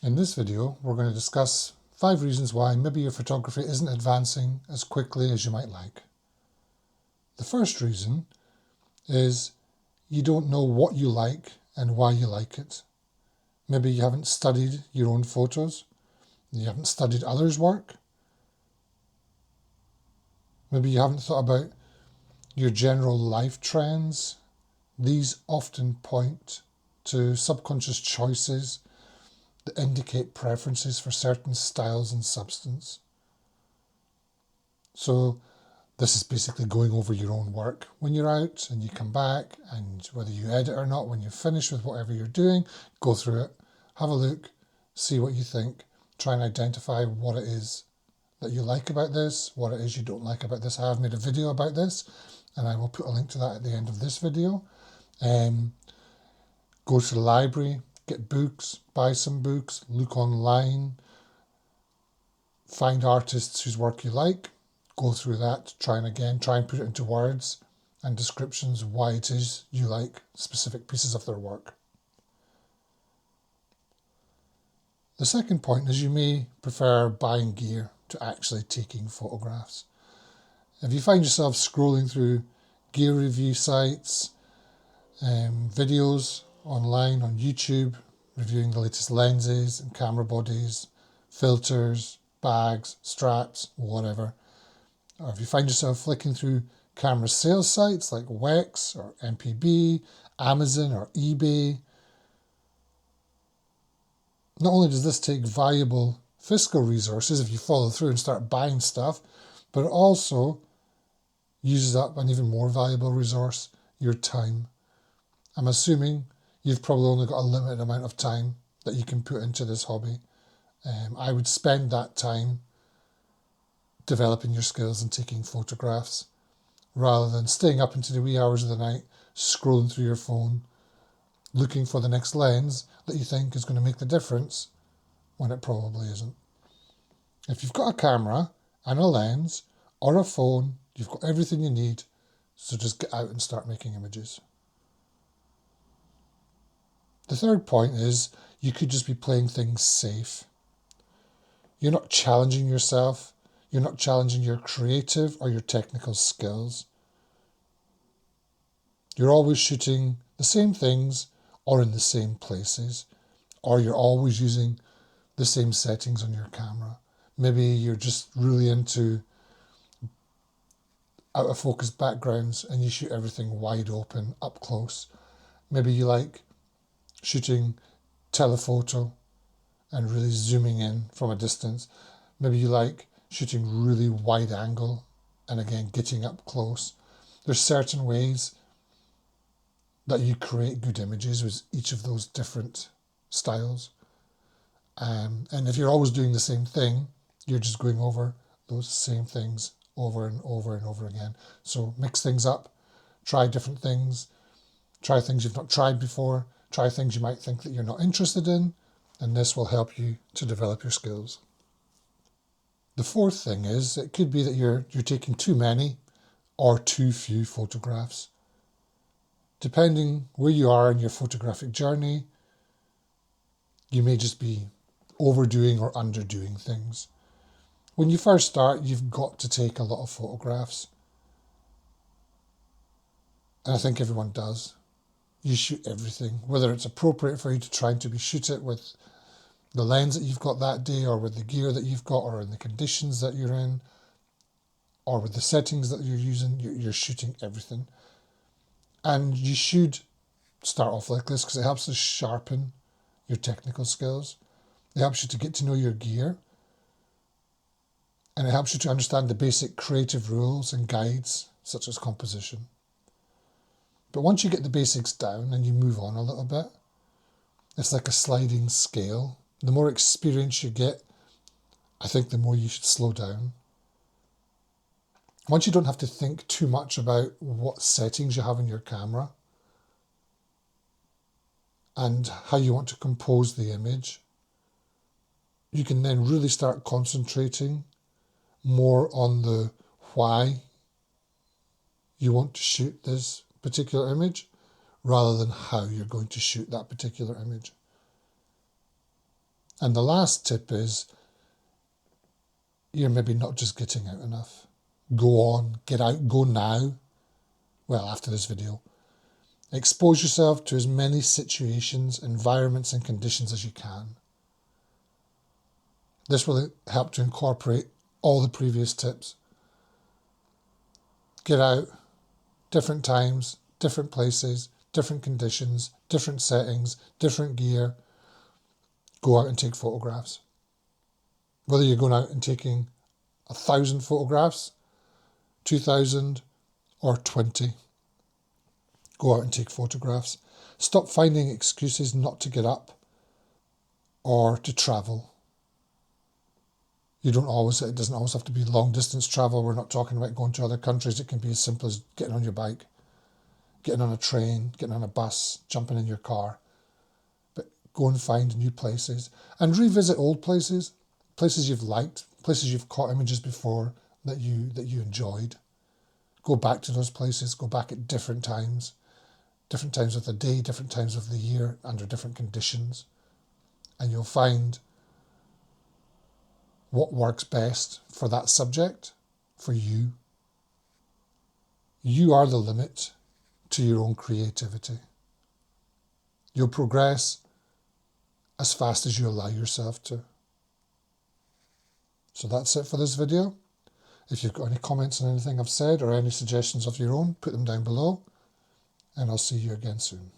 In this video, we're going to discuss 5 reasons why maybe your photography isn't advancing as quickly as you might like. The first reason is you don't know what you like and why you like it. Maybe you haven't studied your own photos, you haven't studied others' work. Maybe you haven't thought about your general life trends. These often point to subconscious choices that indicate preferences for certain styles and substance. So this is basically going over your own work when you're out and you come back, and whether you edit or not, when you're finished with whatever you're doing, go through it, have a look, see what you think, try and identify what it is that you like about this, what it is you don't like about this. I have made a video about this and I will put a link to that at the end of this video. Go to the library, get books, buy some books, look online, find artists whose work you like, go through that, try and put it into words and descriptions why it is you like specific pieces of their work. The second point is you may prefer buying gear to actually taking photographs. If you find yourself scrolling through gear review sites, videos online on YouTube, reviewing the latest lenses and camera bodies, filters, bags, straps, whatever, or if you find yourself flicking through camera sales sites like Wex or MPB, Amazon or eBay, not only does this take valuable fiscal resources if you follow through and start buying stuff, but it also uses up an even more valuable resource, your time. I'm assuming you've probably only got a limited amount of time that you can put into this hobby. I would spend that time developing your skills and taking photographs rather than staying up into the wee hours of the night, scrolling through your phone, looking for the next lens that you think is going to make the difference when it probably isn't. If you've got a camera and a lens or a phone, you've got everything you need, so just get out and start making images. The third point is you could just be playing things safe. You're not challenging yourself. You're not challenging your creative or your technical skills. You're always shooting the same things or in the same places, or you're always using the same settings on your camera. Maybe you're just really into out of focus backgrounds and you shoot everything wide open, up close. Maybe you like shooting telephoto and really zooming in from a distance. Maybe you like shooting really wide angle and again getting up close. There's certain ways that you create good images with each of those different styles. And if you're always doing the same thing, you're just going over those same things over and over and over again. So mix things up, try different things, try things you've not tried before, try things you might think that you're not interested in, and this will help you to develop your skills. The fourth thing is it could be that you're taking too many or too few photographs. Depending where you are in your photographic journey, you may just be overdoing or underdoing things. When you first start, you've got to take a lot of photographs. And I think everyone does. You shoot everything, whether it's appropriate for you to try to shoot it with the lens that you've got that day, or with the gear that you've got, or in the conditions that you're in, or with the settings that you're using. You're shooting everything. And you should start off like this because it helps to sharpen your technical skills. It helps you to get to know your gear. And it helps you to understand the basic creative rules and guides, such as composition. But once you get the basics down and you move on a little bit, it's like a sliding scale. The more experience you get, I think the more you should slow down. Once you don't have to think too much about what settings you have in your camera and how you want to compose the image, you can then really start concentrating more on the why you want to shoot this particular image rather than how you're going to shoot that particular image. And the last tip is you're maybe not just getting out enough. Go on, get out, go now. Well, after this video. Expose yourself to as many situations, environments and conditions as you can. This will help to incorporate all the previous tips. Get out, different times, different places, different conditions, different settings, different gear. Go out and take photographs. Whether you're going out and taking 1,000 photographs, 2,000 or 20. Go out and take photographs. Stop finding excuses not to get up or to travel. It doesn't always have to be long distance travel. We're not talking about going to other countries. It can be as simple as getting on your bike, getting on a train, getting on a bus, jumping in your car. But go and find new places and revisit old places, places you've liked, places you've caught images before that you enjoyed. Go back to those places, go back at different times of the day, different times of the year, under different conditions. And you'll find what works best for that subject, for you. You are the limit to your own creativity. You'll progress as fast as you allow yourself to. So that's it for this video. If you've got any comments on anything I've said or any suggestions of your own, put them down below, and I'll see you again soon.